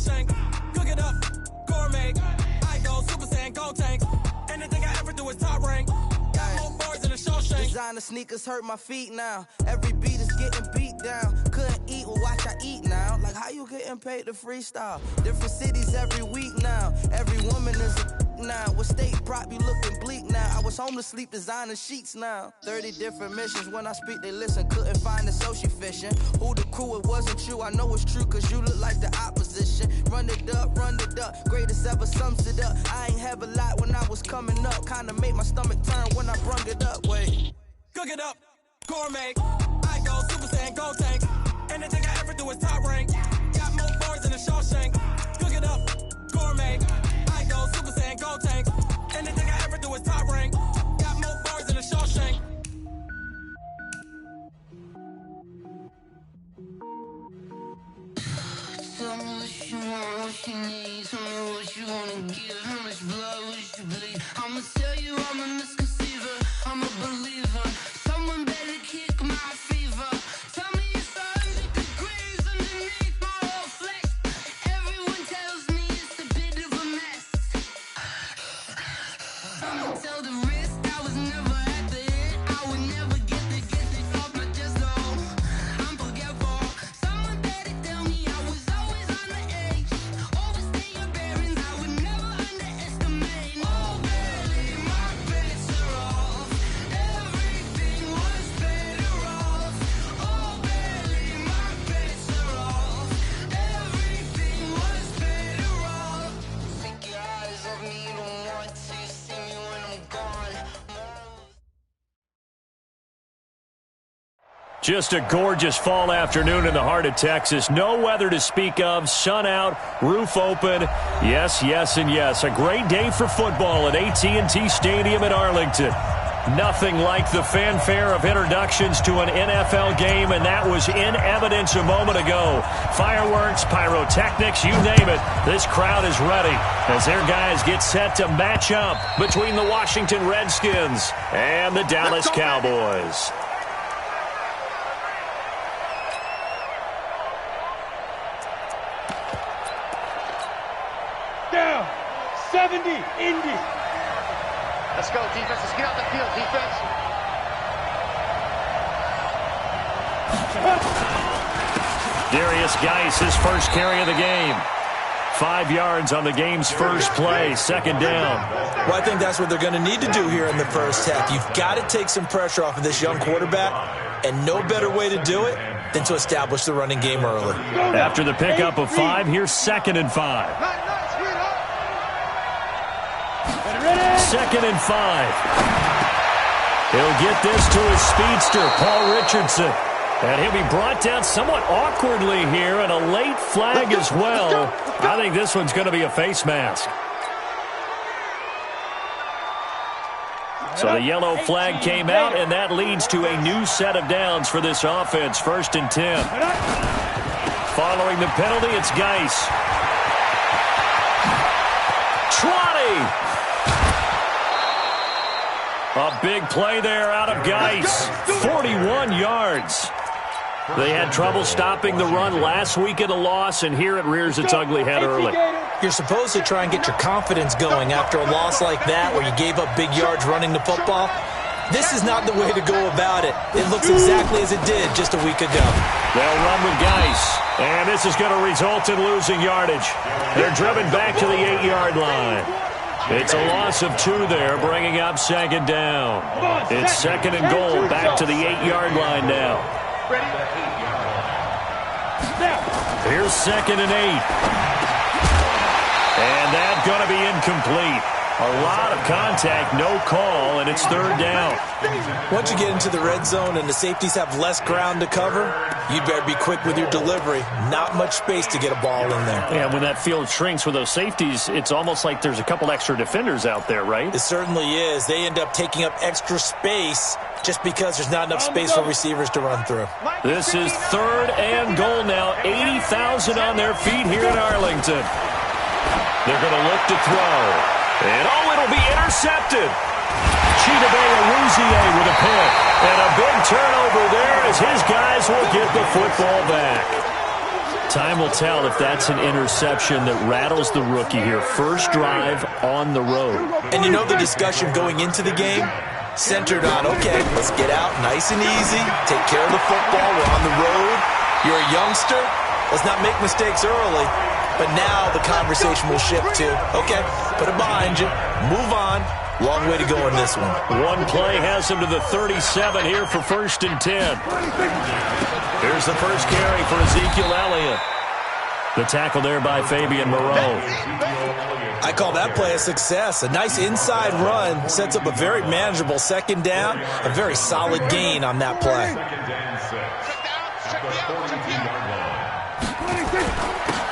Shawshank. Cook it up, gourmet. I go Super Saiyan, go tank. Anything I ever do is top rank. Got more bars in the Shawshank. Designer sneakers hurt my feet now. Every beat is getting beat down. Couldn't eat, well watch I eat now. Like how you getting paid to freestyle? Different cities every week now. Every woman is a now. With state prop, you looking bleak now. I was home to sleep, designer sheets now. 30 different missions. When I speak, they listen. Couldn't find it, so she fishing. Who the crew? It wasn't you. I know it's true, cause you look like the opposition. Run it up, greatest ever sums it up. I ain't have a lot when I was coming up. Kinda made my stomach turn when I brung it up. Wait. Cook it up, gourmet. I go Super Saiyan, go tank. Anything I ever do is top rank. Got more bars in the Shawshank. Cook it up, gourmet. I go Super Saiyan, go tank. Anything I ever do is top rank. Got more bars in the Shawshank. Tell me what you want, what you need. Tell me what you wanna give. How much blood would you bleed? I'ma tell you I'm a misconceiver. I'm a believer. Someone better kick my fever. Tell me it's 100 degrees underneath my whole flesh. Everyone tells me it's a bit of a mess. I'ma tell the risk I was never at the end. I would never get it off my chest. Oh, I'm forgetful. Someone better tell me I was always on the edge. Overstay your bearings, I would never underestimate. Oh, barely, my bets are off. Everything was better off. Oh, barely, my bets are off. Everything was better off. Take your eyes off me, you don't want to see me when I'm gone. Just a gorgeous fall afternoon in the heart of Texas. No weather to speak of. Sun out, roof open. Yes, yes, and yes. A great day for football at AT&T Stadium in Arlington. Nothing like the fanfare of introductions to an NFL game, and that was in evidence a moment ago. Fireworks, pyrotechnics, you name it. This crowd is ready as their guys get set to match up between the Washington Redskins and the Dallas Cowboys. Down. 70. Indy. Let's go, defense. Let's get out the field, defense. Darius Geis, his first carry of the game. 5 yards on the game's first play, second down. Well, I think that's what they're going to need to do here in the first half. You've got to take some pressure off of this young quarterback, and no better way to do it than to establish the running game early. After the pickup of 5, here's 2nd and 5. 2nd and 5. He'll get this to his speedster, Paul Richardson. And he'll be brought down somewhat awkwardly here, and a late flag as well. I think this one's going to be a face mask. So the yellow flag came out, and that leads to a new set of downs for this offense. 1st and 10. Following the penalty, it's Geis. 20. A big play there out of Geis. 41 yards. They had trouble stopping the run last week in a loss, and here it rears its ugly head early. You're supposed to try and get your confidence going after a loss like that where you gave up big yards running the football. This is not the way to go about it. It looks exactly as it did just a week ago. They'll run with Geis, and this is going to result in losing yardage. They're driven back to the 8-yard line. It's a loss of 2 there, bringing up 2nd down. It's 2nd and goal, back to the 8-yard line now. Here's 2nd and 8. And that's going to be incomplete. A lot of contact, no call, and it's 3rd down. Once you get into the red zone and the safeties have less ground to cover, you better be quick with your delivery. Not much space to get a ball in there. Yeah, when that field shrinks with those safeties, it's almost like there's a couple extra defenders out there, right? It certainly is. They end up taking up extra space just because there's not enough space for receivers to run through. This is 3rd and goal now. 80,000 on their feet here in Arlington. They're going to look to throw. And, it'll be intercepted. Chidobe with a pick. And a big turnover there as his guys will get the football back. Time will tell if that's an interception that rattles the rookie here. First drive on the road. And you know the discussion going into the game? Centered on, okay, let's get out nice and easy, take care of the football, we're on the road, you're a youngster, let's not make mistakes early. But now the conversation will shift to, okay, put it behind you, move on. Long way to go in this one. One play has him to the 37 here for 1st and 10. Here's the first carry for Ezekiel Elliott. The tackle there by Fabian Moreau. I call that play a success. A nice inside run sets up a very manageable second down. A very solid gain on that play.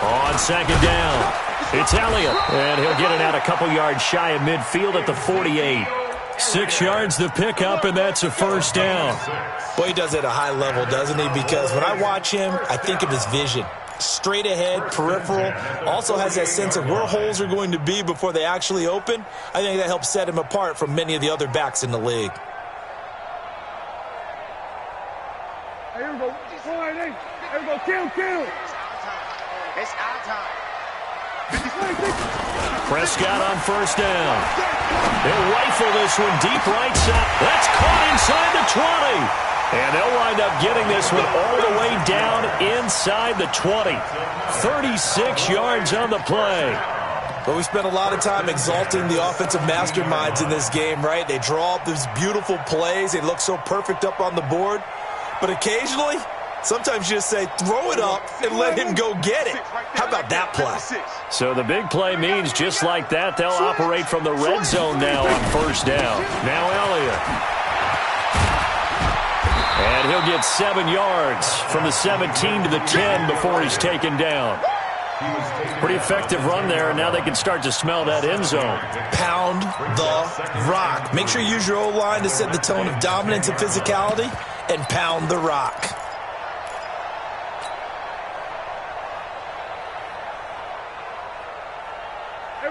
On second down, it's Elliott, and he'll get it out a couple yards shy of midfield at the 48. 6 yards the pickup, and that's a first down. Boy, he does it at a high level, doesn't he? Because when I watch him, I think of his vision. Straight ahead, peripheral, also has that sense of where holes are going to be before they actually open. I think that helps set him apart from many of the other backs in the league. Hey, here we go. Here we go. Kill. It's our time. Prescott on first down. They'll rifle this one deep right side. That's caught inside the 20. And they'll wind up getting this one all the way down inside the 20. 36 yards on the play. But we spent a lot of time exalting the offensive masterminds in this game, right? They draw up these beautiful plays. They look so perfect up on the board. But occasionally, sometimes you just say, throw it up and let him go get it. How about that play? So the big play means just like that, they'll operate from the red zone now on first down. Now Elliott. And he'll get 7 yards from the 17 to the 10 before he's taken down. Pretty effective run there, and now they can start to smell that end zone. Pound the rock. Make sure you use your O-line to set the tone of dominance and physicality, and pound the rock.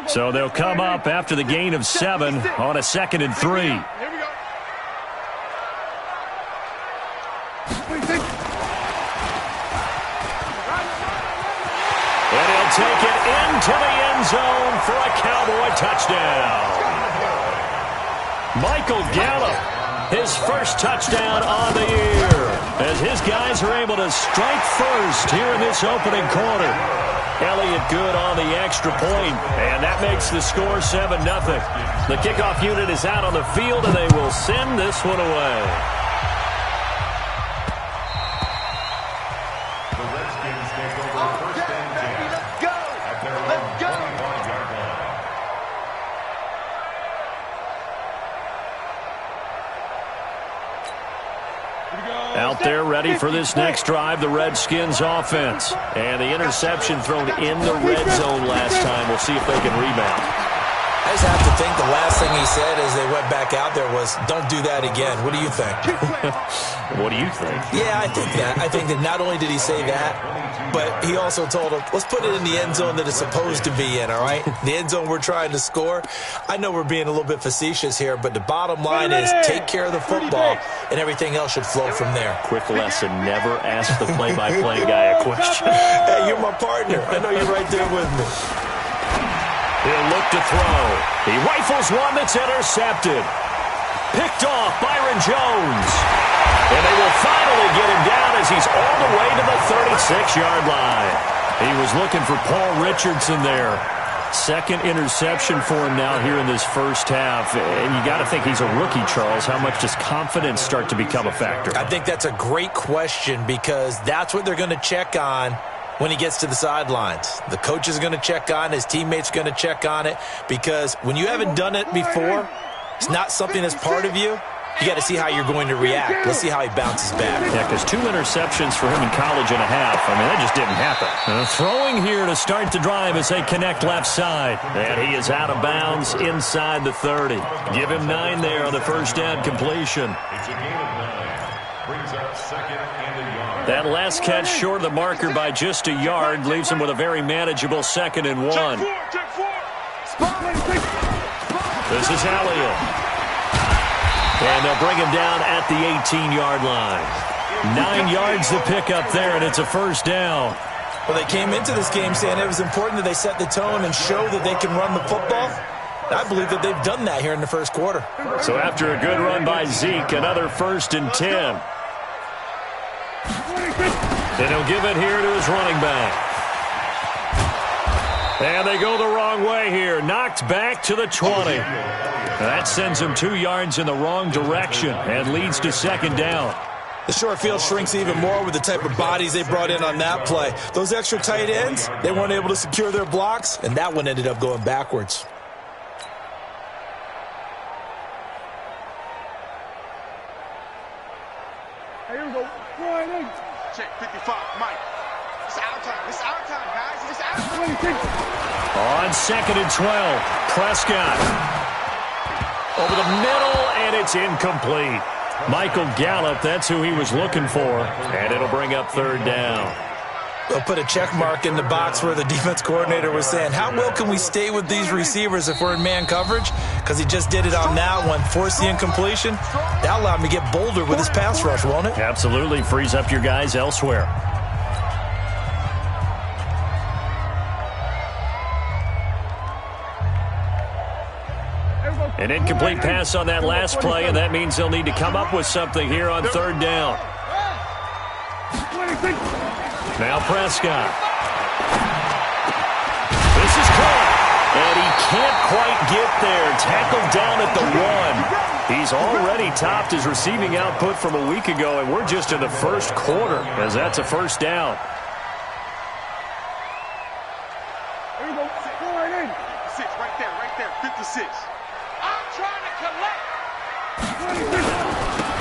So they'll come up after the gain of 7 on a 2nd and 3. And he'll take it into the end zone for a Cowboy touchdown. Michael Gallup, his first touchdown on the year, as his guys are able to strike first here in this opening quarter. Elliott good on the extra point, and that makes the score 7-0. The kickoff unit is out on the field, and they will send this one away. Out there ready for this next drive, the Redskins offense. And the interception thrown in the red zone last time. We'll see if they can rebound. I just have to think the last thing he said as they went back out there was, don't do that again. What do you think? What do you think? Yeah, I think that. I think that not only did he say that, but he also told him, let's put it in the end zone that it's supposed to be in, all right? The end zone we're trying to score. I know we're being a little bit facetious here, but the bottom line is take care of the football, and everything else should flow from there. Quick lesson, never ask the play-by-play guy a question. Hey, you're my partner. I know you're right there with me. He'll look to throw. He rifles one that's intercepted. Picked off Byron Jones. And they will finally get him down as he's all the way to the 36-yard line. He was looking for Paul Richardson there. Second interception for him now here in this first half. And you got to think he's a rookie, Charles. How much does confidence start to become a factor? I think that's a great question because that's what they're going to check on when he gets to the sidelines. The coach is going to check on, his teammates are going to check on it, because when you haven't done it before, it's not something that's part of you. You got to see how you're going to react. Let's see how he bounces back. Yeah, because 2 interceptions for him in college and a half. I mean, that just didn't happen. Throwing here to start the drive as they connect left side. And he is out of bounds inside the 30. Give him 9 there on the first down completion. That last catch short of the marker by just a yard leaves him with a very manageable 2nd and 1. This is Elliott. And they'll bring him down at the 18-yard line. 9 yards to pick up there, and it's a first down. Well, they came into this game saying it was important that they set the tone and show that they can run the football. I believe that they've done that here in the first quarter. So after a good run by Zeke, another 1st and 10. And he'll give it here to his running back. And they go the wrong way here. Knocked back to the 20. That sends him 2 yards in the wrong direction and leads to 2nd down. The short field shrinks even more with the type of bodies they brought in on that play. Those extra tight ends, they weren't able to secure their blocks, and that one ended up going backwards. Here we go. Check 55, Mike. It's our time. It's our time, guys. It's our time. On 2nd and 12, Prescott. Over the middle, and it's incomplete. Michael Gallup, that's who he was looking for, and it'll bring up 3rd down. They'll put a check mark in the box where the defense coordinator was saying, how well can we stay with these receivers if we're in man coverage? Because he just did it on that one, forced the incompletion. That allowed him to get bolder with his pass rush, won't it? Absolutely, frees up your guys elsewhere. An incomplete pass on that last play, and that means they'll need to come up with something here on 3rd down. Now Prescott. This is caught, and he can't quite get there. Tackled down at the 1. He's already topped his receiving output from a week ago, and we're just in the first quarter, as that's a 1st down. Here we go. Go right in. 56, right there, 56. I'm trying to collect.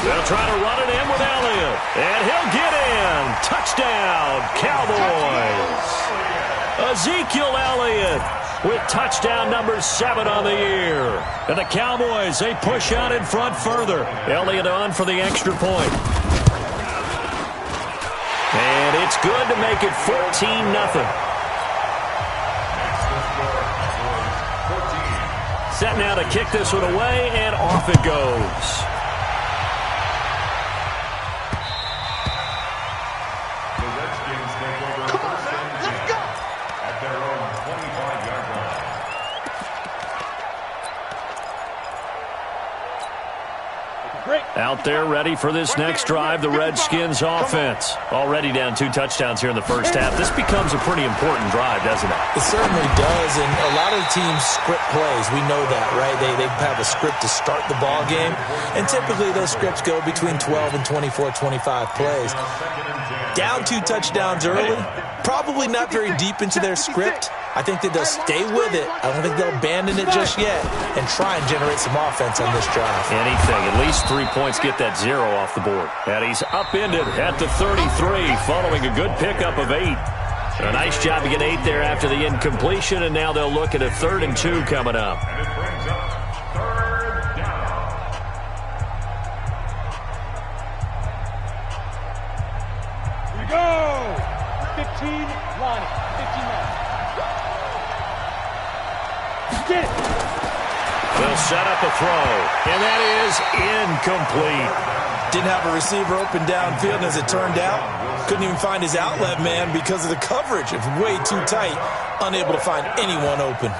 They'll try to run it in with Elliott, and he'll get in. Touchdown, Cowboys. Ezekiel Elliott with touchdown number 7 on the year. And the Cowboys, they push out in front further. Elliott on for the extra point. And it's good to make it 14-0. Set now to kick this one away, and off it goes. Out there ready for this next drive, the Redskins offense. Already down 2 touchdowns here in the first half. This becomes a pretty important drive, doesn't it? It certainly does, and a lot of the teams script plays. We know that, right? They have a script to start the ball game, and typically those scripts go between 12 and 24, 25 plays. Down 2 touchdowns early, probably not very deep into their script. I think that they'll stay with it. I don't think they'll abandon it just yet and try and generate some offense on this drive. Anything. At least 3 points get that 0 off the board. And he's upended at the 33 following a good pickup of 8. A nice job to get 8 there after the incompletion, and now they'll look at a 3rd and 2 coming up. And it brings up 3rd down. Here we go. 15 line. 15 line. Get it. They'll set up a throw, and that is incomplete. Didn't have a receiver open downfield, and as it turned out, couldn't even find his outlet man because of the coverage. It was way too tight, unable to find anyone open.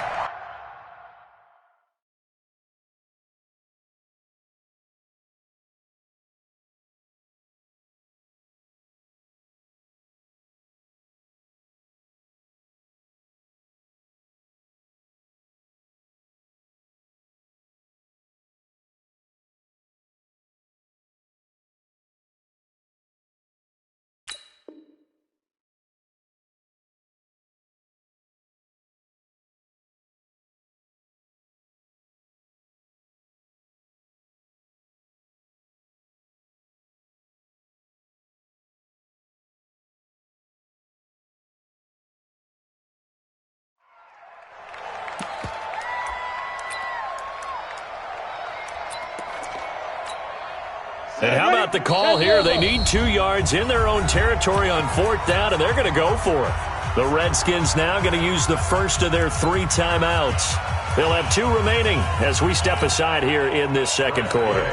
And how about the call here? They need 2 yards in their own territory on 4th down, and they're going to go for it. The Redskins now going to use the first of their 3 timeouts. They'll have 2 remaining as we step aside here in this second quarter.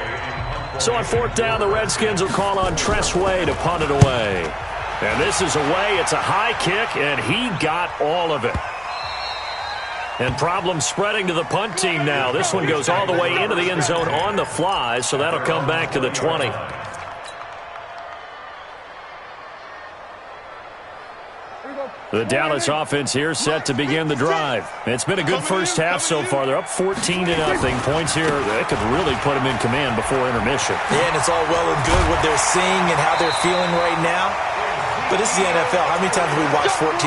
So on 4th down, the Redskins will call on Tress Way to punt it away. And this is away. It's a high kick, and he got all of it. And problems spreading to the punt team now. This one goes all the way into the end zone on the fly, so that'll come back to the 20. The Dallas offense here set to begin the drive. It's been a good first half so far. They're up 14-0. Points here that could really put them in command before intermission. Yeah, and it's all well and good what they're seeing and how they're feeling right now. But this is the NFL. How many times have we watched 14-0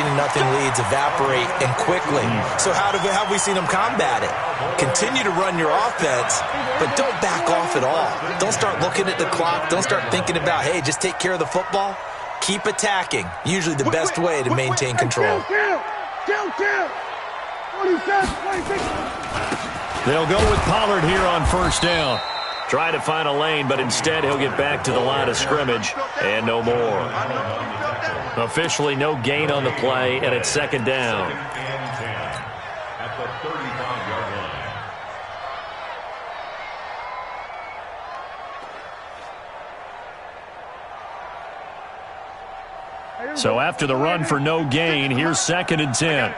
leads evaporate and quickly? So how have we seen them combat it? Continue to run your offense, but don't back off at all. Don't start looking at the clock. Don't start thinking about, hey, just take care of the football. Keep attacking. Usually the best way to maintain control. They'll go with Pollard here on first down. Try to find a lane, but instead he'll get back to the line of scrimmage and no more. Officially no gain on the play, and it's second down. At the 35-yard line. So after the run for no gain, here's second and 10.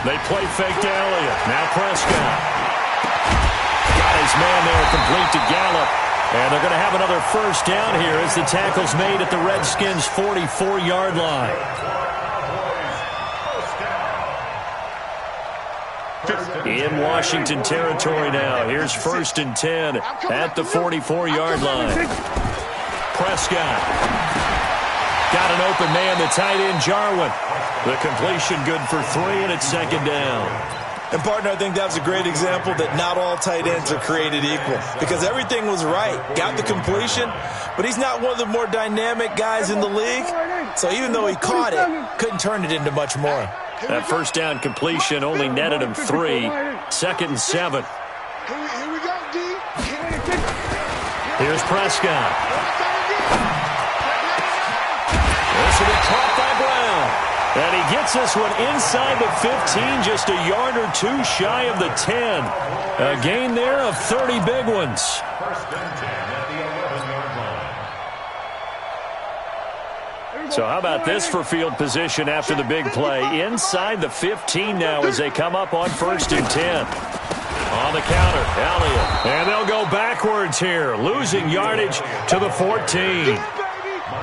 They play fake to Elliott. Now Prescott. Got his man there complete to Gallup. And they're going to have another first down here as the tackle's made at the Redskins' 44-yard line. In Washington territory now. Here's first and 10 at the 44-yard line. Prescott. Got an open man, the tight end, Jarwin. The completion good for 3, and it's second down. And, partner, I think that's a great example that not all tight ends are created equal because everything was right. Got the completion, but he's not one of the more dynamic guys in the league. So even though he caught it, couldn't turn it into much more. That first down completion only netted him 3. Second and 7. Here we go, D. Here's Prescott. This will be caught by Brown. And he gets this one inside the 15, just a yard or 2 shy of the 10. A gain there of 30 big ones. First and 10 at the 11-yard line. So how about this for field position after the big play? Inside the 15 now as they come up on first and 10. On the counter, Elliott. And they'll go backwards here, losing yardage to the 14.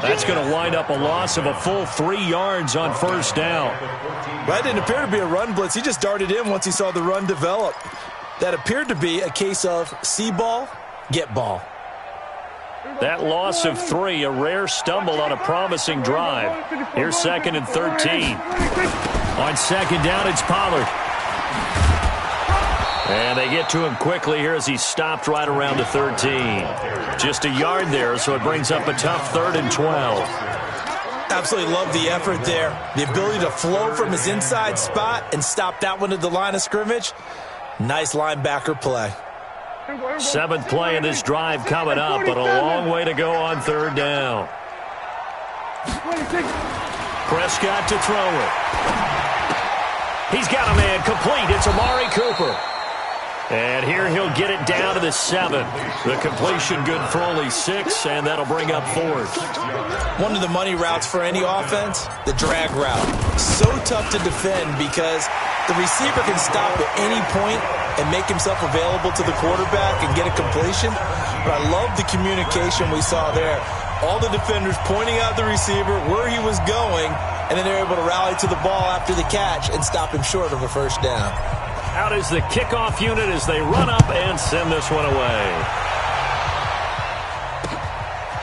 That's going to wind up a loss of a full 3 yards on first down. That didn't appear to be a run blitz. He just darted in once he saw the run develop. That appeared to be a case of see ball, get ball. That loss of 3, a rare stumble on a promising drive. Here's second and 13. On second down, it's Pollard. And they get to him quickly here as he stopped right around the 13. Just a yard there, so it brings up a tough 3rd and 12. Absolutely love the effort there. The ability to flow from his inside spot and stop that one at the line of scrimmage. Nice linebacker play. 7th play of this drive coming up, but a long way to go on 3rd down. Prescott to throw it. He's got a man complete. It's Amari Cooper. And here he'll get it down to the 7. The completion good for only 6, and that'll bring up 4th. One of the money routes for any offense, the drag route. So tough to defend because the receiver can stop at any point and make himself available to the quarterback and get a completion. But I love the communication we saw there. All the defenders pointing out the receiver, where he was going, and then they're able to rally to the ball after the catch and stop him short of a first down. Out is the kickoff unit as they run up and send this one away.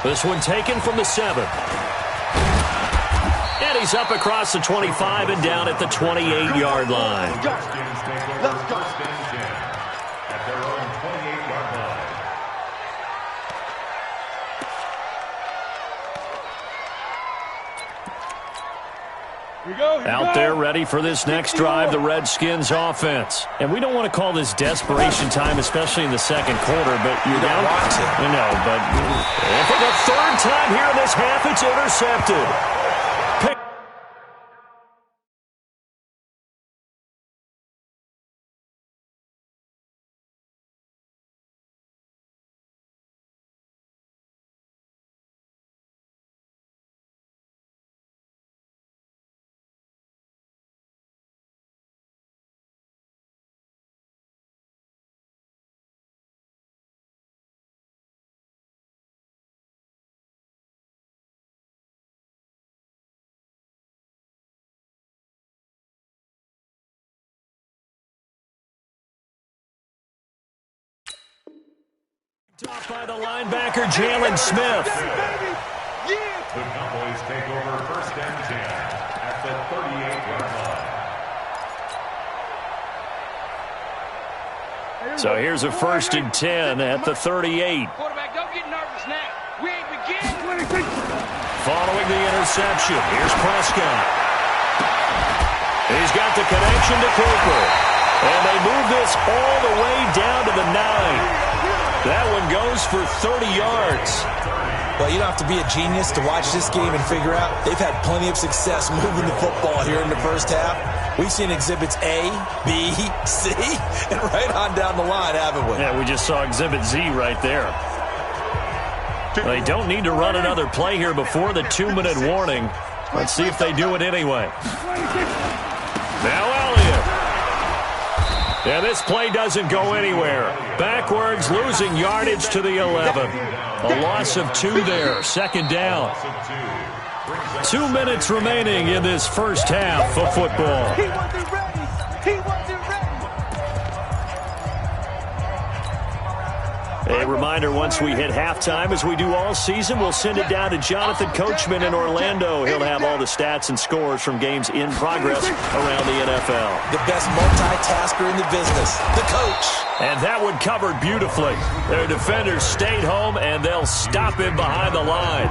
This one taken from the 7. And he's up across the 25 and down at the 28-yard line. Let's go. First and 10 at their own 28-yard line. Out there ready for this next drive, the Redskins offense. And we don't want to call this desperation time, especially in the second quarter, but you're down. I know, but for the 3rd time here in this half, it's intercepted. Top by the linebacker, Jalen Smith. The Cowboys take over 1st and 10 at the 38-yard line. So here's a 1st and 10 at the 38. Quarterback, don't get nervous now. We ain't beginning. Following the interception, here's Prescott. He's got the connection to Cooper. And they move this all the way down to the 9. That one goes for 30 yards. Well, you don't have to be a genius to watch this game and figure out they've had plenty of success moving the football here in the first half. We've seen exhibits A, B, C, and right on down the line, haven't we? Yeah, we just saw exhibit Z right there. They don't need to run another play here before the 2-minute warning. Let's see if they do it anyway. Now Elliott. And this play doesn't go anywhere. Backwards, losing yardage to the 11. A loss of 2 there. 2nd down. 2 minutes remaining in this first half of football. He wasn't ready. He wasn't ready. A reminder, once we hit halftime, as we do all season, we'll send it down to Jonathan Coachman in Orlando. He'll have all the stats and scores from games in progress around the NFL. The best multitasker in the business, the coach. And that one covered beautifully. Their defenders stayed home, and they'll stop him behind the line.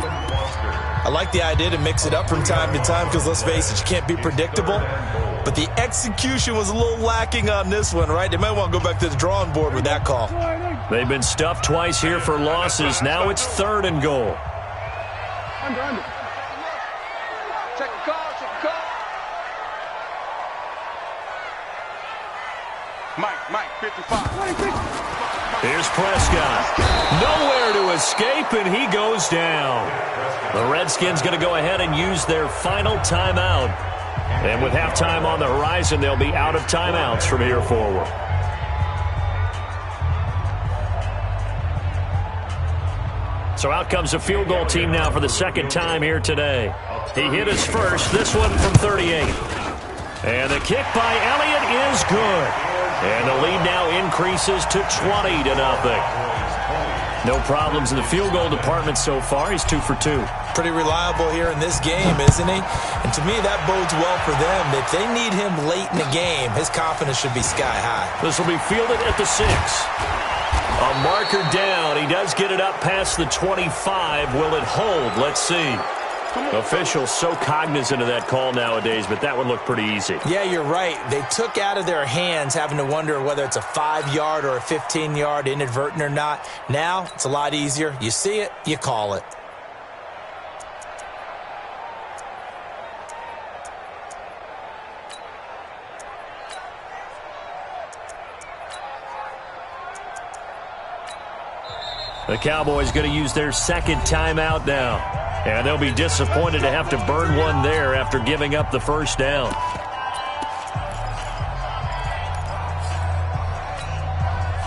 I like the idea to mix it up from time to time because, let's face it, you can't be predictable. But the execution was a little lacking on this one, right? They might want to go back to the drawing board with that call. They've been stuffed twice here for losses. Now it's 3rd and goal. Under. Check the call, check the call. Mike, 55. Here's Prescott. Nowhere to escape, and he goes down. The Redskins going to go ahead and use their final timeout. And with halftime on the horizon, they'll be out of timeouts from here forward. So out comes the field goal team now for the 2nd time here today. He hit his first, this one from 38. And the kick by Elliott is good. And the lead now increases to 20-0. No problems in the field goal department so far. He's 2 for 2. Pretty reliable here in this game, isn't he? And to me, that bodes well for them. If they need him late in the game, his confidence should be sky high. This will be fielded at the 6. A marker down. He does get it up past the 25. Will it hold? Let's see. Officials so cognizant of that call nowadays, but that one looked pretty easy. Yeah, you're right. They took out of their hands having to wonder whether it's a 5-yard or a 15-yard inadvertent or not. Now, it's a lot easier. You see it, you call it. The Cowboys going to use their 2nd timeout now. And they'll be disappointed to have to burn one there after giving up the 1st down.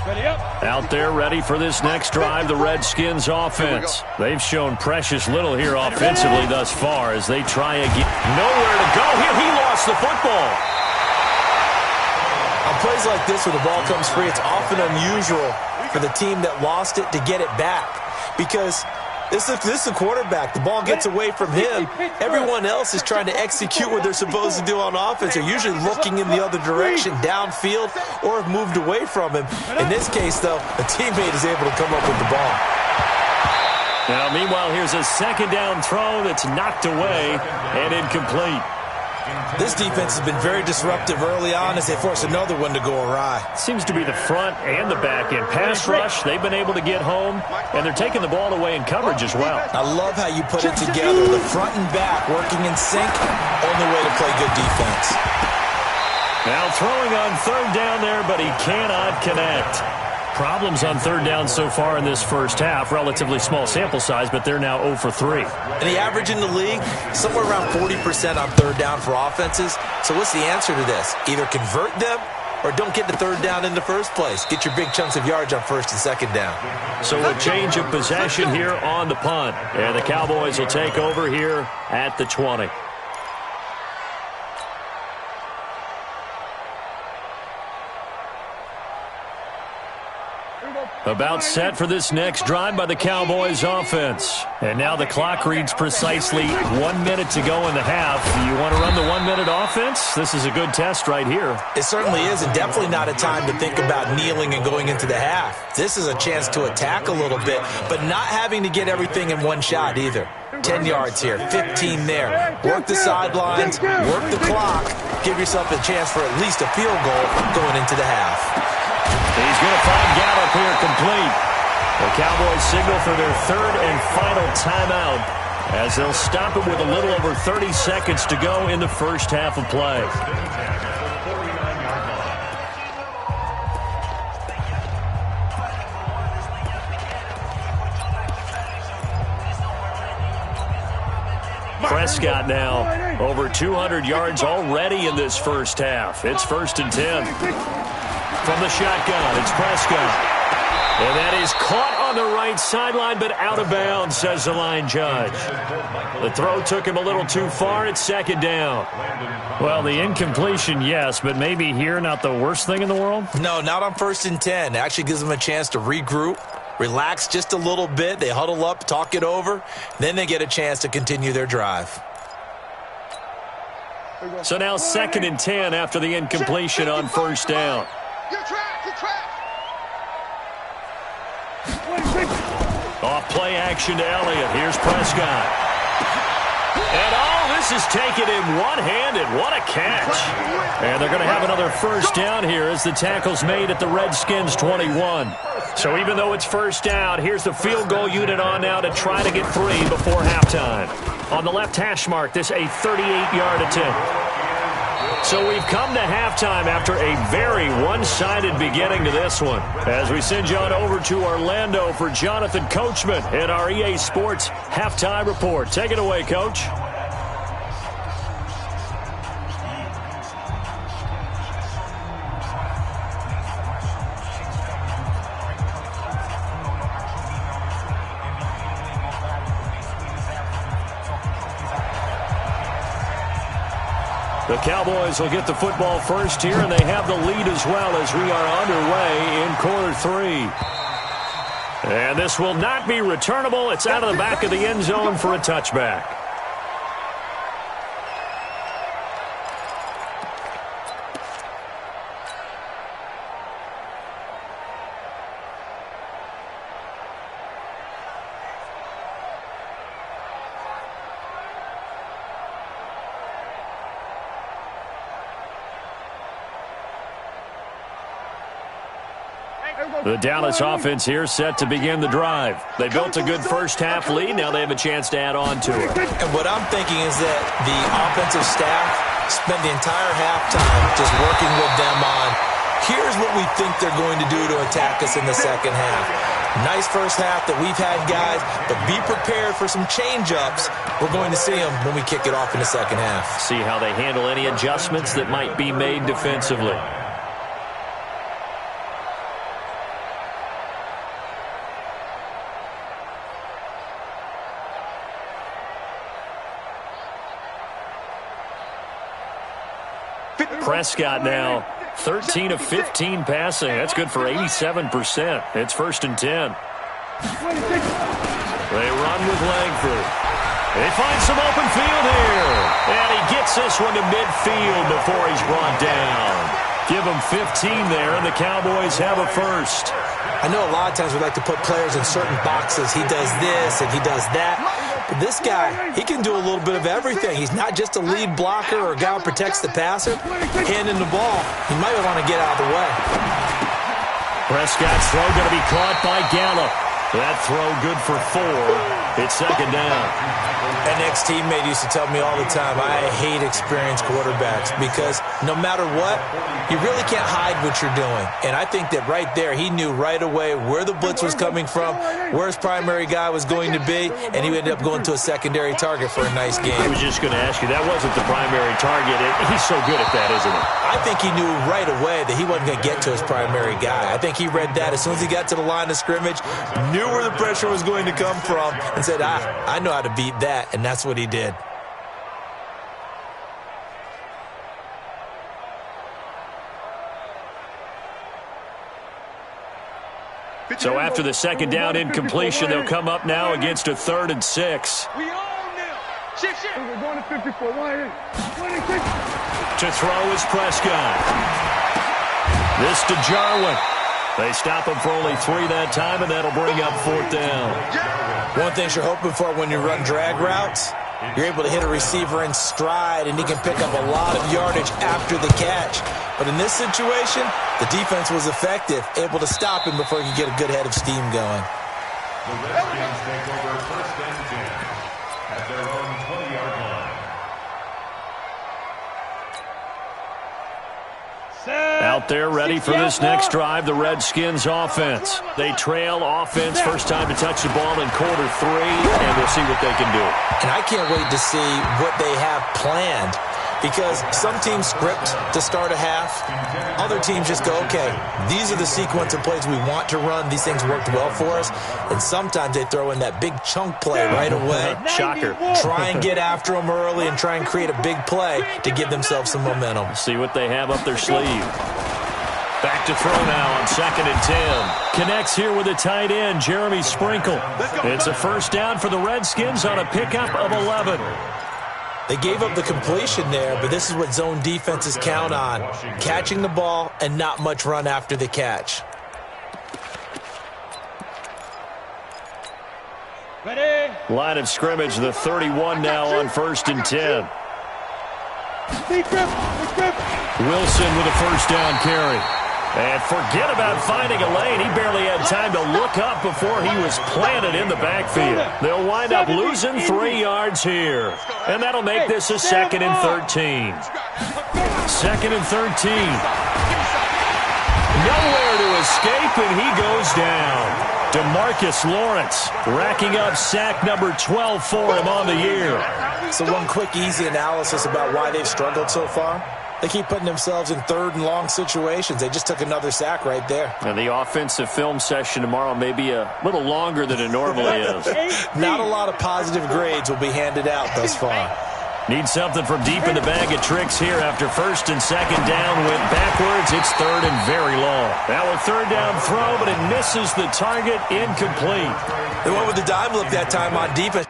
Ready up. Out there ready for this next drive, the Redskins offense. They've shown precious little here offensively thus far as they try again. Nowhere to go here. He lost the football. On plays like this where the ball comes free, it's often unusual for the team that lost it to get it back because this is a quarterback. The ball gets away from him. Everyone else is trying to execute what they're supposed to do on offense. They're usually looking in the other direction, downfield, or have moved away from him. In this case, though, a teammate is able to come up with the ball. Now, meanwhile, here's a 2nd down throw that's knocked away and incomplete. This defense has been very disruptive early on as they force another one to go awry. Seems to be the front and the back end. Pass rush, they've been able to get home, and they're taking the ball away in coverage as well. I love how you put it together. The front and back working in sync, only way to play good defense. Now throwing on 3rd down there, but he cannot connect. Problems on 3rd down so far in this first half. Relatively small sample size, but they're now 0 for 3. And the average in the league, somewhere around 40% on 3rd down for offenses. So what's the answer to this? Either convert them or don't get the 3rd down in the first place. Get your big chunks of yards on 1st and 2nd down. So a change of possession here on the punt. And the Cowboys will take over here at the 20. About set for this next drive by the Cowboys offense. And now the clock reads precisely 1 minute to go in the half. You want to run the 1 minute offense? This is a good test right here. It certainly is, and definitely not a time to think about kneeling and going into the half. This is a chance to attack a little bit, but not having to get everything in one shot either. 10 yards here, 15 there. Work the sidelines, work the clock. Give yourself a chance for at least a field goal going into the half. He's going to find Gallup here complete. The Cowboys signal for their third and final timeout as they'll stop it with a little over 30 seconds to go in the first half of play. Prescott now over 200 yards already in this first half. It's 1st and 10. From the shotgun, it's Prescott. And that is caught on the right sideline, but out of bounds, says the line judge. The throw took him a little too far. It's 2nd down. Well, the incompletion, yes, but maybe here not the worst thing in the world? No, not on 1st and 10. Actually gives them a chance to regroup, relax just a little bit. They huddle up, talk it over. Then they get a chance to continue their drive. So now 2nd and 10 after the incompletion on 1st down. Off play action to Elliott. Here's Prescott. And this is taken in one-handed. What a catch. And they're going to have another 1st down here as the tackle's made at the Redskins 21. So even though it's 1st down, here's the field goal unit on now to try to get 3 before halftime. On the left hash mark, this a 38-yard attempt. So we've come to halftime after a very one-sided beginning to this one. As we send you on over to Orlando for Jonathan Coachman in our EA Sports Halftime Report. Take it away, Coach. The Cowboys will get the football first here, and they have the lead as well as we are underway in quarter 3. And this will not be returnable. It's out of the back of the end zone for a touchback. The Dallas offense here set to begin the drive. They built a good first half lead. Now they have a chance to add on to it. And what I'm thinking is that the offensive staff spent the entire halftime just working with them on, here's what we think they're going to do to attack us in the second half. Nice first half that we've had, guys, but be prepared for some change-ups. We're going to see them when we kick it off in the second half. See how they handle any adjustments that might be made defensively. Prescott now 13 of 15 passing. That's good for 87%. It's 1st and 10. They run with Langford. They find some open field here. And he gets this one to midfield before he's brought down. Give him 15 there, and the Cowboys have a first. I know a lot of times we like to put players in certain boxes. He does this and he does that. But this guy, he can do a little bit of everything. He's not just a lead blocker or a guy who protects the passer. Handing the ball, he might want to get out of the way. Prescott's throw going to be caught by Gallup. That throw good for 4. It's 2nd down. An ex-teammate used to tell me all the time, I hate experienced quarterbacks because no matter what, you really can't hide what you're doing. And I think that right there, he knew right away where the blitz was coming from, where his primary guy was going to be, and he ended up going to a secondary target for a nice game. I was just going to ask you, that wasn't the primary target. He's so good at that, isn't he? I think he knew right away that he wasn't going to get to his primary guy. I think he read that as soon as he got to the line of scrimmage, knew where the pressure was going to come from, and said, I know how to beat that, and that's what he did. So after the second down incompletion, they'll come up now against a 3rd and 6. We own them. Shift. We're going to 54. 186. To throw is Prescott. This to Jarwin. They stop him for only 3 that time, and that'll bring up 4th down. One thing you're hoping for when you run drag routes, you're able to hit a receiver in stride, and he can pick up a lot of yardage after the catch. But in this situation, the defense was effective, able to stop him before he could get a good head of steam going. The Redskins take over 1st and 10 at their own 20-yard line. Out there ready for this next drive, the Redskins offense. They trail offense, first time to touch the ball in quarter 3, and we'll see what they can do. And I can't wait to see what they have planned, because some teams script to start a half. Other teams just go, okay, these are the sequence of plays we want to run. These things worked well for us. And sometimes they throw in that big chunk play right away. Shocker. Try and get after them early and try and create a big play to give themselves some momentum. See what they have up their sleeve. Back to throw now on 2nd and 10. Connects here with a tight end, Jeremy Sprinkle. It's a first down for the Redskins on a pickup of 11. They gave up the completion there, but this is what zone defenses count on. Catching the ball and not much run after the catch. Ready? Line of scrimmage, the 31 now on 1st and 10. Wilson with a first down carry. And forget about finding a lane. He barely had time to look up before he was planted in the backfield. They'll wind up losing 3 yards here. And that'll make this a 2nd and 13. 2nd and 13. Nowhere to escape, and he goes down. DeMarcus Lawrence racking up sack number 12 for him on the year. So one quick, easy analysis about why they've struggled so far. They keep putting themselves in 3rd and long situations. They just took another sack right there. And the offensive film session tomorrow may be a little longer than it normally is. Not a lot of positive grades will be handed out thus far. Need something from deep in the bag of tricks here after 1st and 2nd down. Went backwards. It's 3rd and very long. Now a 3rd down throw, but it misses the target. Incomplete. They went with the dime look that time on defense.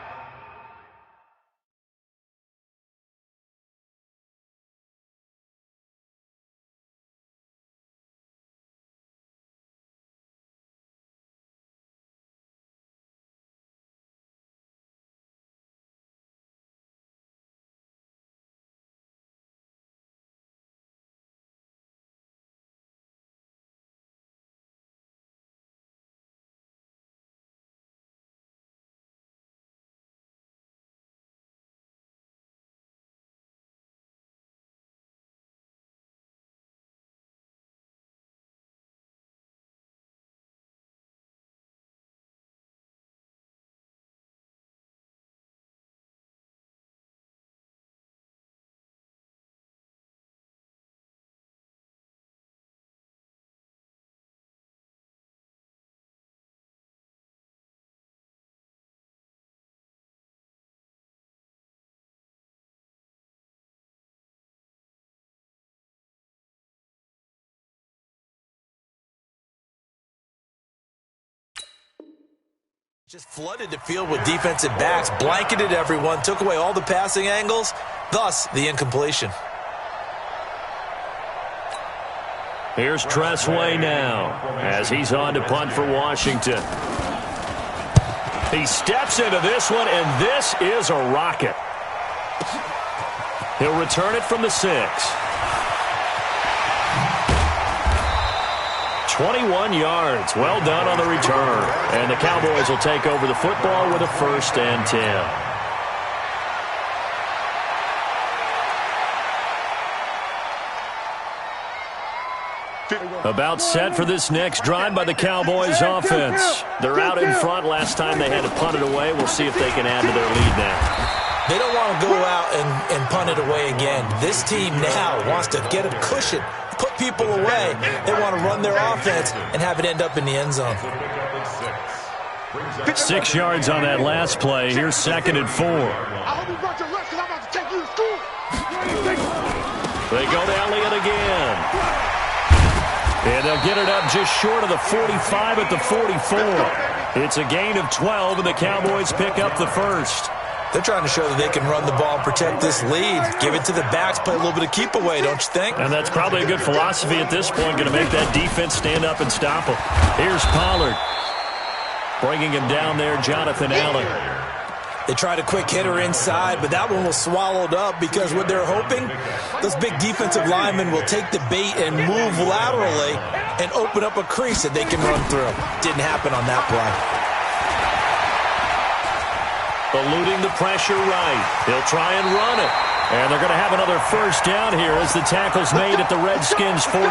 Just flooded the field with defensive backs, blanketed everyone, took away all the passing angles, thus the incompletion. Here's Tressway now as he's on to punt for Washington. He steps into this one, and this is a rocket. He'll return it from the 6. 21 yards. Well done on the return. And the Cowboys will take over the football with a 1st and 10. About set for this next drive by the Cowboys offense. They're out in front. Last time they had to punt it away. We'll see if they can add to their lead now. They don't want to go out and punt it away again. This team now wants to get a cushion, put people away. They want to run their offense and have it end up in the end zone. 6 yards on that last play. Here's 2nd and 4. I hope you brought your lunch because I'm about to take you to school. They go to Elliott again. And they'll get it up just short of the 45 at the 44. It's a gain of 12, and the Cowboys pick up the first. They're trying to show that they can run the ball and protect this lead. Give it to the backs, play a little bit of keep away, don't you think? And that's probably a good philosophy at this point, going to make that defense stand up and stop them. Here's Pollard. Bringing him down there, Jonathan Allen. They tried a quick hitter inside, but that one was swallowed up because what they're hoping, those big defensive linemen will take the bait and move laterally and open up a crease that they can run through. Didn't happen on that play. Eluding the pressure right. He'll try and run it. And they're going to have another first down here as the tackle's made at the Redskins' 42.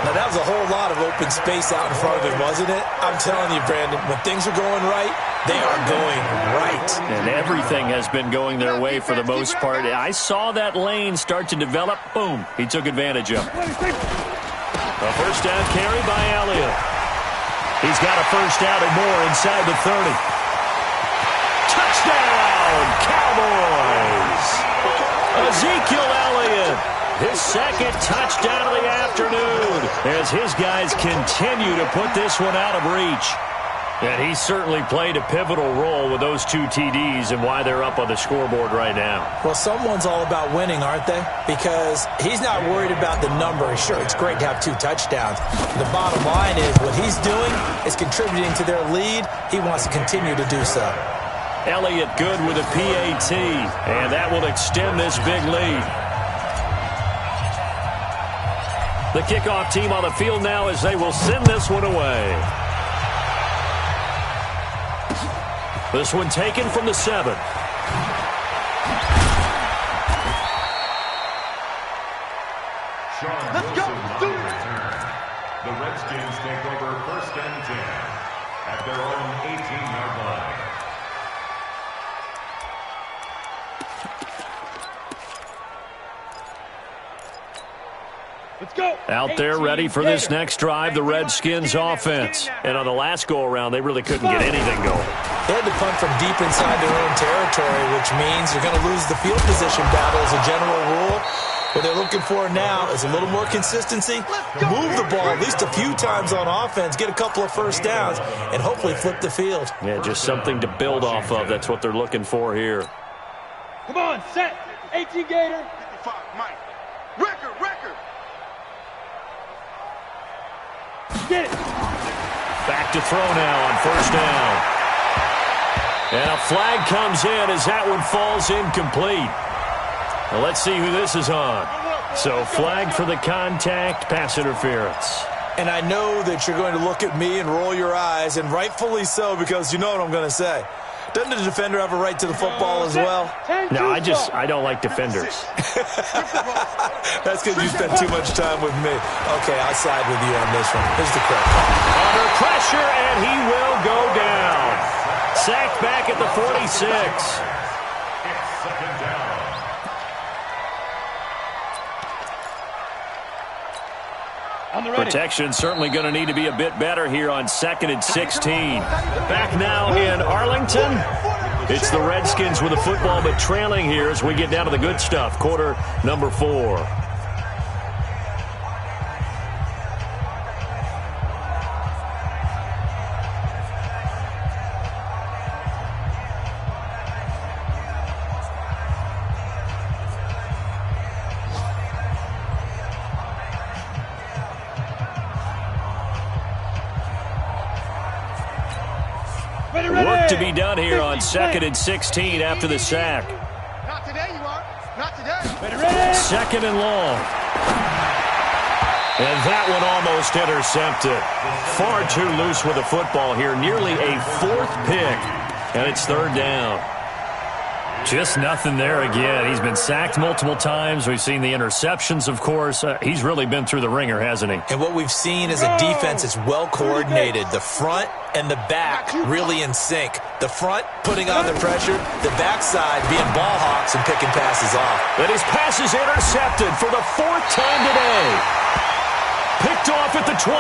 Now, that was a whole lot of open space out in front of it, wasn't it? I'm telling you, Brandon, when things are going right, they are going right. And everything has been going their way for the most part. I saw that lane start to develop. Boom. He took advantage of it. A first down carry by Elliott. He's got a first down and more inside the 30. Touchdown, Cowboys! Ezekiel Elliott, his second touchdown of the afternoon, as his guys continue to put this one out of reach. And he certainly played a pivotal role with those two TDs and why they're up on the scoreboard right now. Well, someone's all about winning, aren't they? Because he's not worried about the number. Sure, it's great to have 2 touchdowns. The bottom line is what he's doing is contributing to their lead. He wants to continue to do so. Elliott good with a PAT, and that will extend this big lead. The kickoff team on the field now as they will send this one away. This one taken from the 7. Let's go. The Redskins take over first and 10 at their own 18-yard line. Let's go. Out there ready for this next drive, the Redskins offense. And on the last go-around, they really couldn't get anything going. They had to punt from deep inside their own territory, which means you're going to lose the field position battle as a general rule. What they're looking for now is a little more consistency, move the ball at least a few times on offense, get a couple of first downs, and hopefully flip the field. Yeah, just something to build off of. That's what they're looking for here. Come on, set. 18 Gator. 55, Mike. Record. Get it. Back to throw now on first down. And a flag comes in as that one falls incomplete. Now let's see who this is on. So flag for the contact, pass interference. And I know that you're going to look at me and roll your eyes, and rightfully so, because you know what I'm going to say. Doesn't the defender have a right to the football as well? No, I don't like defenders. That's because you spend too much time with me. Okay, I'll side with you on this one. Here's the correct call. Under pressure, and he will go down. Sacked back at the 46. It's second down. Protection certainly going to need to be a bit better here on 2nd and 16. Back now in Arlington. It's the Redskins with the football, but trailing here as we get down to the good stuff. Quarter number 4. Work to be done here on 2nd and 16 after the sack. Not today, you are. Not today. 2nd and long. And that one almost intercepted. Far too loose with the football here. Nearly a 4th pick. And it's 3rd down. Just nothing there again. He's been sacked multiple times. We've seen the interceptions, of course. He's really been through the ringer, hasn't he? And what we've seen is a defense that's well coordinated. The front and the back really in sync. The front putting on the pressure, the backside being ball hawks and picking passes off. And his pass is intercepted for the 4th time today. Picked off at the 23.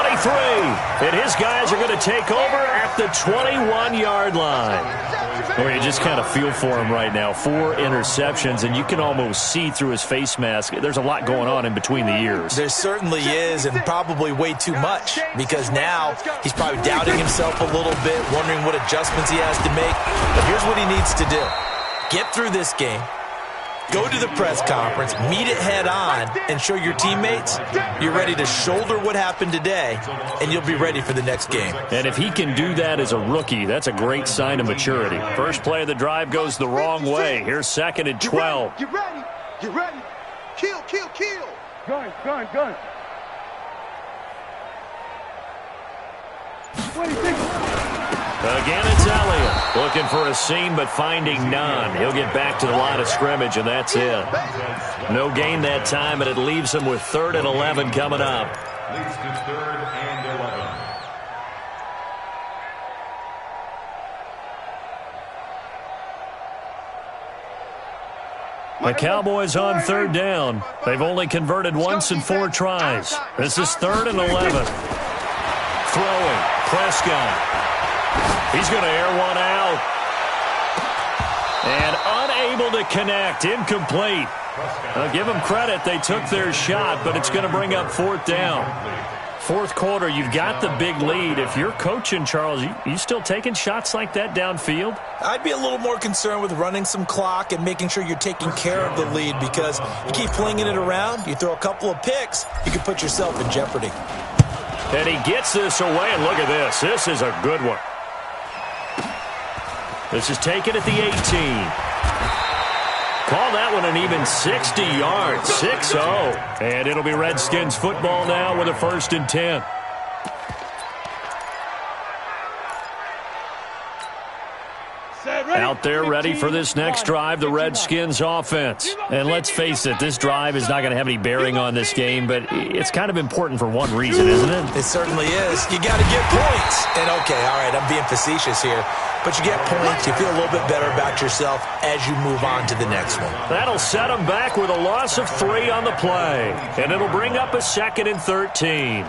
And his guys are going to take over at the 21-yard line. Well, you just kind of feel for him right now. 4 interceptions, and you can almost see through his face mask. There's a lot going on in between the ears. There certainly is, and probably way too much, because now he's probably doubting himself a little bit, wondering what adjustments he has to make. But here's what he needs to do. Get through this game. Go to the press conference, meet it head on, and show your teammates you're ready to shoulder what happened today, and you'll be ready for the next game. And if he can do that as a rookie, that's a great sign of maturity. First play of the drive goes the wrong way. Here's 2nd and 12. Get ready. Get ready. Kill, kill, kill. Gun. 26. Again, it's Elliott. Looking for a seam, but finding none. He'll get back to the line of scrimmage, and that's it. No gain that time, and it leaves him with 3rd and 11 coming up. Leads to 3rd and 11. The Cowboys on 3rd down. They've only converted once in 4 tries. This is 3rd and 11. Throwing. Prescott. He's going to air one out. And unable to connect. Incomplete. I'll give them credit. They took their shot, but it's going to bring up 4th down. 4th quarter, you've got the big lead. If you're coaching, Charles, you still taking shots like that downfield? I'd be a little more concerned with running some clock and making sure you're taking care of the lead, because you keep flinging it around, you throw a couple of picks, you can put yourself in jeopardy. And he gets this away, and look at this. This is a good one. This is taken at the 18. Call that one an even 60 yards. 6-0. And it'll be Redskins football now with a 1st and 10. Out there ready for this next drive, the Redskins offense. And let's face it, this drive is not going to have any bearing on this game, but it's kind of important for one reason, isn't it? It certainly is. You got to get points. And okay, all right, I'm being facetious here, but you get points, you feel a little bit better about yourself as you move on to the next one. That'll set them back with a loss of 3 on the play. And it'll bring up a 2nd and 13.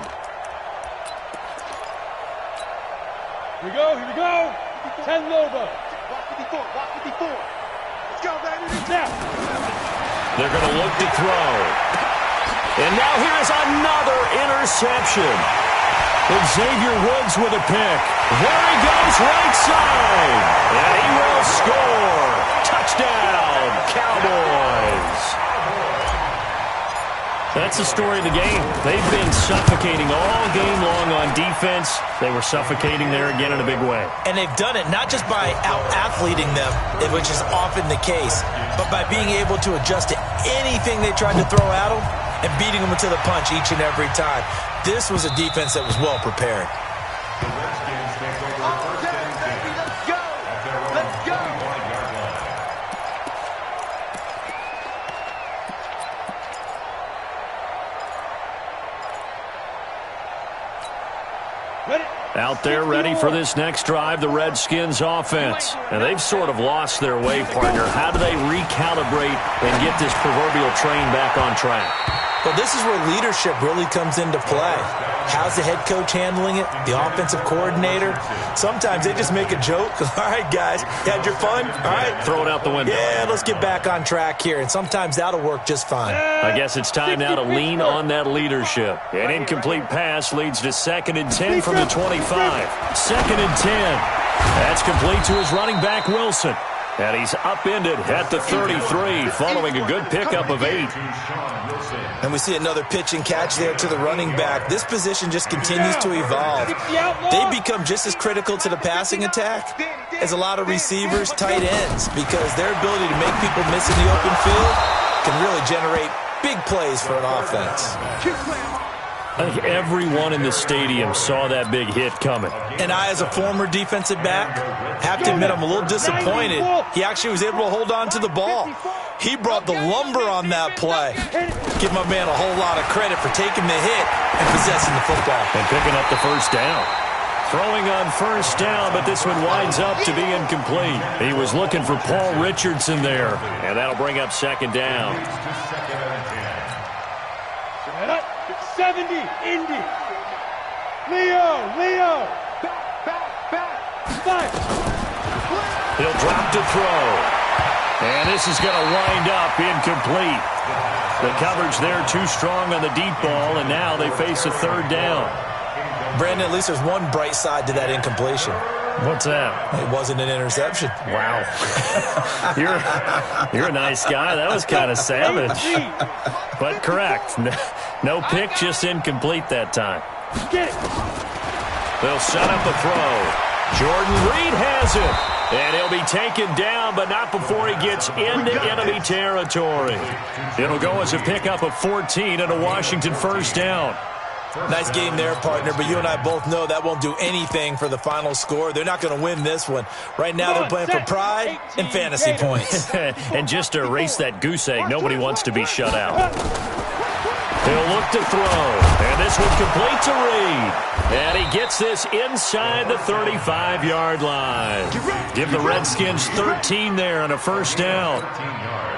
Here we go. 10 Lobo. Walk 54. Let's go, baby. Now. They're going to look to throw. And now here's another interception. Xavier Woods with a pick. There he goes, right side. And he will score. Touchdown, Cowboys. That's the story of the game. They've been suffocating all game long on defense. They were suffocating there again in a big way. And they've done it not just by out-athleting them, which is often the case, but by being able to adjust to anything they tried to throw at them and beating them to the punch each and every time. This was a defense that was well prepared. The Redskins take over 1st and 10. Let's go. Let's go. Out there ready for this next drive, the Redskins offense. And they've sort of lost their way, partner. How do they recalibrate and get this proverbial train back on track? Well, this is where leadership really comes into play. How's the head coach handling it? The offensive coordinator? Sometimes they just make a joke. All right, guys, you had your fun? All right. Throw it out the window. Yeah, let's get back on track here. And sometimes that'll work just fine. I guess it's time now to lean on that leadership. An incomplete pass leads to 2nd and 10 from the 25. 2nd and 10. That's complete to his running back, Wilson. And he's upended at the 33, following a good pickup of 8. And we see another pitch and catch there to the running back. This position just continues to evolve. They become just as critical to the passing attack as a lot of receivers, tight ends, because their ability to make people miss in the open field can really generate big plays for an offense. I think everyone in the stadium saw that big hit coming. And I, as a former defensive back, have to admit I'm a little disappointed. He actually was able to hold on to the ball. He brought the lumber on that play. Give my man a whole lot of credit for taking the hit and possessing the football. And picking up the 1st down. Throwing on 1st down, but this one winds up to be incomplete. He was looking for Paul Richardson there. And that'll bring up 2nd down. 70, Indy. Leo. Back. He'll Drop to throw. And this is going to wind up incomplete. The coverage there too strong on the deep ball, and now they face a third down. Brandon, at least there's one bright side to that incompletion. What's that? It wasn't an interception. Wow. You're a nice guy. That was kind of savage. But correct. No pick, just incomplete that time. They'll set up a throw. Jordan Reed has it. And he'll be taken down, but not before he gets into enemy territory. It'll go as a pickup of 14 and a Washington first down. Nice game there, partner, but you and I both know that won't do anything for the final score. They're not going to win this one. Right now they're playing for pride and fantasy points. And just to erase that goose egg, nobody wants to be shut out. He'll look to throw, and this one complete to Reed. And he gets this inside the 35-yard line. Give the Redskins 13 there on a first down.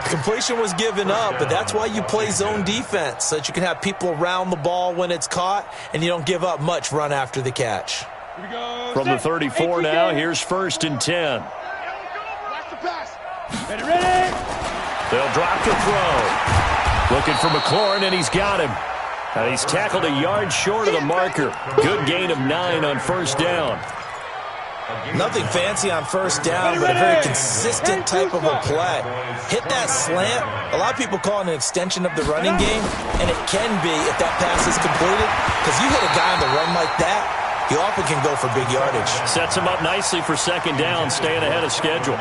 Completion was given up, but that's why you play zone defense, so that you can have people around the ball when it's caught, and you don't give up much run after the catch. From the 34 now, here's first and 10. They'll drop to throw. Looking for McLaurin, and he's got him. He's tackled a yard short of the marker. Good gain of 9 on first down. Nothing fancy on first down, but a very consistent type of a play. Hit that slant. A lot of people call it an extension of the running game, and it can be if that pass is completed, because you hit a guy on the run like that, he often can go for big yardage. Sets him up nicely for second down, staying ahead of schedule.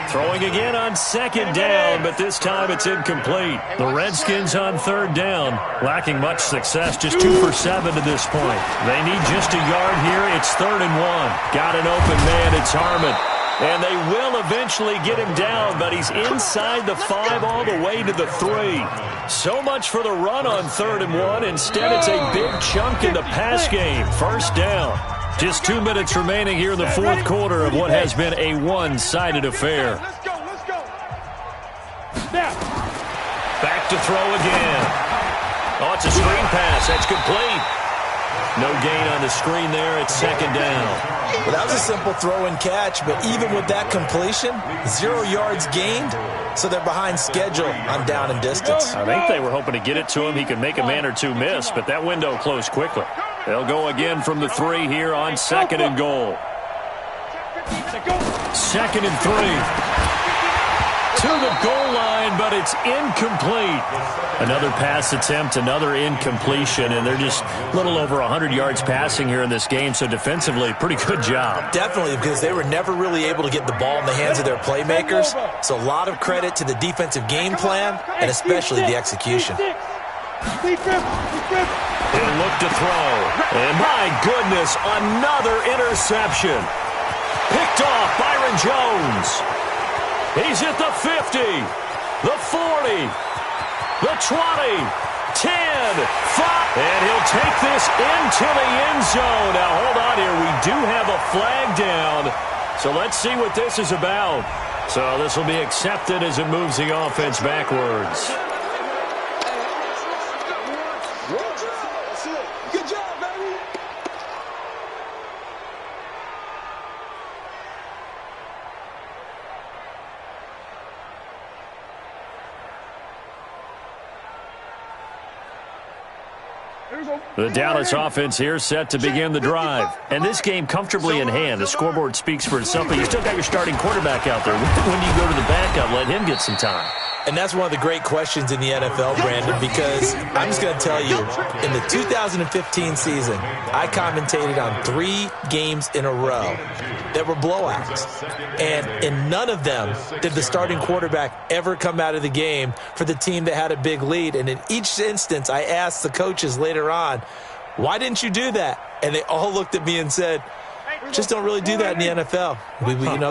Throwing again on second down, but this time it's incomplete. The Redskins on third down, lacking much success, just 2 for 7 to this point. They need just a yard here. It's 3rd and 1. Got an open man. It's Harmon. And they will eventually get him down, but he's inside the 5 all the way to the 3. So much for the run on 3rd and 1. Instead, it's a big chunk in the pass game. First down. Just 2 minutes remaining here in the fourth quarter of what has been a one-sided affair. Let's go. Back to throw again. Oh, it's a screen pass. That's complete. No gain on the screen there. It's second down. Well, that was a simple throw and catch, but even with that completion, 0 yards gained, so they're behind schedule on down and distance. I think they were hoping to get it to him. He could make a man or two miss, but that window closed quickly. They'll go again from the 3 here on 2nd and goal. 2nd and 3. To the goal line, but it's incomplete. Another pass attempt, another incompletion, and they're just a little over 100 yards passing here in this game, so defensively, pretty good job. Definitely, because they were never really able to get the ball in the hands of their playmakers, so a lot of credit to the defensive game plan, and especially the execution. He'll look to throw. And my goodness, another interception. Picked off Byron Jones. He's at the 50, the 40, the 20, 10, 5. And he'll take this into the end zone. Now, hold on here. We do have a flag down. So let's see what this is about. So this will be accepted as it moves the offense backwards. Good job, baby. The Dallas offense here set to begin the drive. And this game comfortably in hand. The scoreboard speaks for itself, but you still got your starting quarterback out there. When do you go to the backup? Let him get some time. And that's one of the great questions in the NFL, Brandon, because I'm just going to tell you, in the 2015 season, I commentated on 3 games in a row that were blowouts. And in none of them did the starting quarterback ever come out of the game for the team that had a big lead. And in each instance, I asked the coaches later on, why didn't you do that? And they all looked at me and said, just don't really do that in the NFL.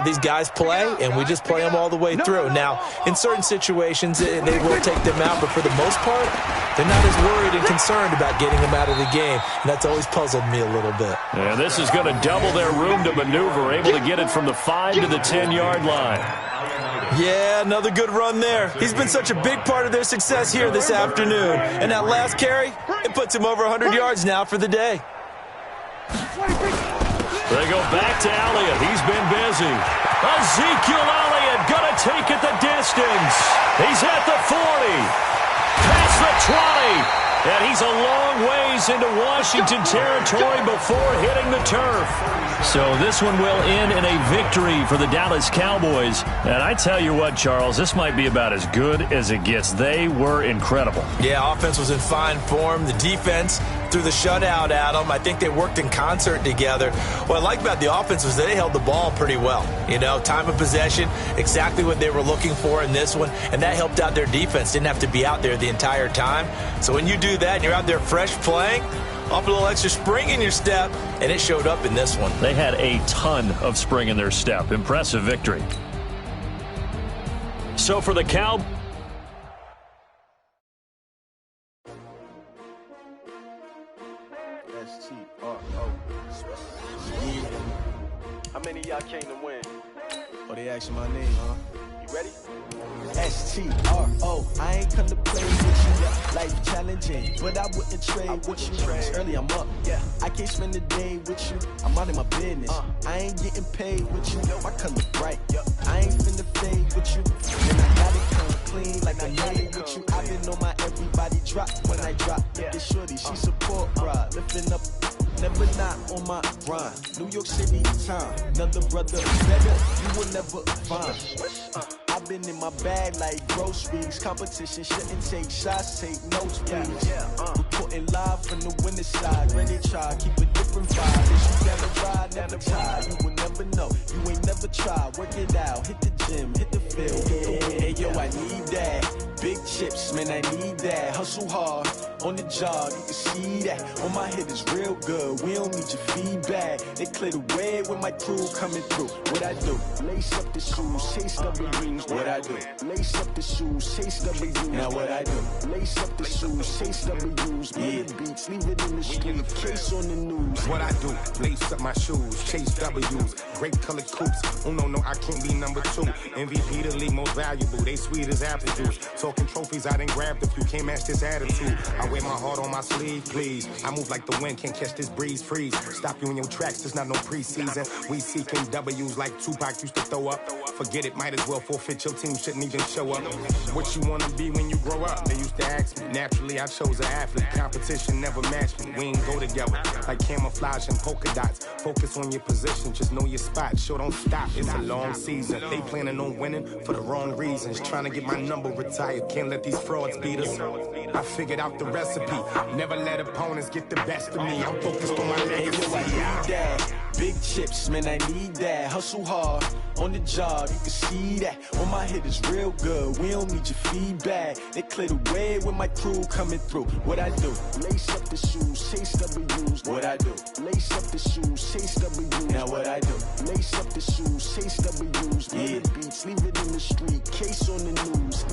These guys play, and we just play them all the way through. Now, in certain situations, they will take them out, but for the most part, they're not as worried and concerned about getting them out of the game, and that's always puzzled me a little bit. And this is going to double their room to maneuver, able to get it from the 5 to the 10-yard line. Yeah, another good run there. He's been such a big part of their success here this afternoon. And that last carry, it puts him over 100 yards now for the day. The They go back to Elliott. He's been busy. Ezekiel Elliott going to take it the distance. He's at the 40. Past the 20. And he's a long ways into Washington territory before hitting the turf. So this one will end in a victory for the Dallas Cowboys. And I tell you what, Charles, this might be about as good as it gets. They were incredible. Yeah, offense was in fine form. The defense threw the shutout at them. I think they worked in concert together. What I like about the offense was they held the ball pretty well. You know, time of possession, exactly what they were looking for in this one. And that helped out their defense. Didn't have to be out there the entire time. So when you do that and you're out there fresh playing, off a little extra spring in your step, and it showed up in this one. They had a ton of spring in their step. Impressive victory. So for the Cowboys, How many of y'all came to win? Oh, they asking my name, huh? You ready? S-T-R-O, I ain't come to play with you. Life challenging, but I wouldn't trade with you. It's early, I'm up. Yeah. I can't spend the day with you. I'm out of my business. I ain't getting paid with you. My color bright. I ain't finna fade with you. And I got it come clean like I made with you. I've been on my everybody drop when I drop. Look at shorty, she support ride. Lifting up, never not on my grind. New York City time. Another brother better, you will never find. I've been in my bag like groceries. Competition shouldn't take shots, take notes, please. Reporting live from the winning side. Ready to try, keep a different vibe. If you never ride, never tie. You will never know. You ain't never try. Work it out. Hit the gym, hit the field. Hey, yo, I need that. Big chips, man, I need that. Hustle hard on the job, you can see that. On my head is real good. We don't need your feedback. They clear the way with my crew coming through. What I do? Lace up the shoes, chase W's. What I do? Lace up the shoes, chase W's. Now what I do? Lace up the shoes, chase W's. Yeah, beats, leave it in the street, case on the news. What I do? Lace up my shoes, chase W's. Great colored coops. Oh no, I can't be number 2. MVP the league most valuable. They sweet as apple juice. Talking trophies, I done grabbed a few. Can't match this attitude. I wear my heart on my sleeve, please. I move like the wind, can't catch this breeze, freeze. Stop you in your tracks, there's not no preseason. We seeking W's like Tupac used to throw up. Forget it, might as well forfeit. Your team shouldn't even show up. What you wanna be when you grow up? They used to ask me. Naturally, I chose an athlete. Competition never matched me. We ain't go together like camouflage and polka dots. Focus on your position, just know your spot. Sure, don't stop. It's a long season. They planning on winning for the wrong reasons. Trying to get my number retired. Can't let these frauds beat us. I figured out the recipe. Never let opponents get the best of me. I'm focused on my legacy. I need that. Big chips, man, I need that. Hustle hard on the job, you can see that. On my head is real good. We don't need your feedback. They clear the way with my crew coming through. What I do? Lace up the shoes, chase W's. What I do? Lace up the shoes, chase W's. Now what I do? Lace up the shoes, chase W's. Yeah, beats, leave it in the street, case on the news.